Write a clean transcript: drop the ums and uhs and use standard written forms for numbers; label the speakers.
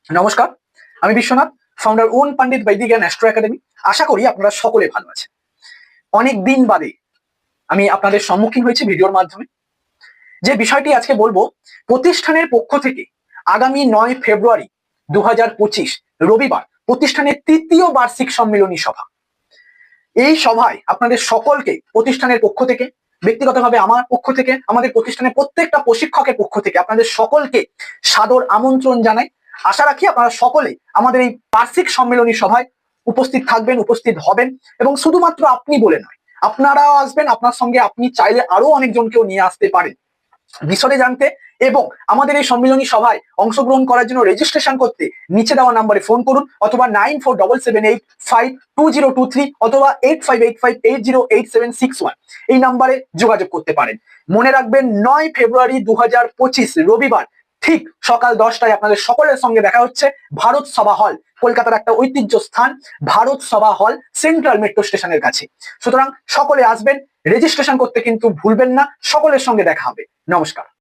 Speaker 1: নমস্কার, আমি Biswanath, founder on পণ্ডিত বৈদিক জ্ঞান অ্যাস্ট্রো একাডেমি। আশা করি আপনারা সকলে ভালো আছেন। অনেক দিন বাদে আমি আপনাদের সম্মুখীন হয়েছি ভিডিওর মাধ্যমে। যে বিষয়টি আজকে বলবো, প্রতিষ্ঠানের পক্ষ থেকে আগামী 9 ফেব্রুয়ারি 2025 রবিবার প্রতিষ্ঠানের 3য় বার্ষিক সম্মিলনী সভা। এই সভায় আপনাদের সকলকে প্রতিষ্ঠানের পক্ষ থেকে, ব্যক্তিগতভাবে আমার পক্ষ থেকে, আমাদের প্রতিষ্ঠানের প্রত্যেকটা প্রশিক্ষকের পক্ষ থেকে আপনাদের সকলকে সাদর আমন্ত্রণ জানাই। আশা রাখি আপনারা সকলে আমাদের এই বার্ষিক সম্মেলনী সভায় উপস্থিত থাকবেন, উপস্থিত হবেন, এবং শুধুমাত্র আপনি বলে নয়, আপনারাও আসবেন। আপনার সঙ্গে আপনি চাইলে আরো অনেকজনকেও নিয়ে আসতে পারেন বিশদে জানতে। এবং আমাদের এই সম্মিলনী সভায় অংশগ্রহণ করার জন্য রেজিস্ট্রেশন করতে নিচে দেওয়া নাম্বারে ফোন করুন, অথবা 9477852023 অথবা 8585808761 এই নাম্বারে যোগাযোগ করতে পারেন। মনে রাখবেন, 9 ফেব্রুয়ারি 2025 রবিবার ঠিক সকাল 10টায় আপনাদের সকলের সঙ্গে দেখা হচ্ছে ভারত সভা হল, কলকাতার একটা ঐতিহ্য স্থান ভারত সভা হল, সেন্ট্রাল মেট্রো স্টেশনের কাছে। সুতরাং সকলে আসবেন, রেজিস্ট্রেশন করতে কিন্তু ভুলবেন না। সকলের সঙ্গে দেখা হবে। নমস্কার।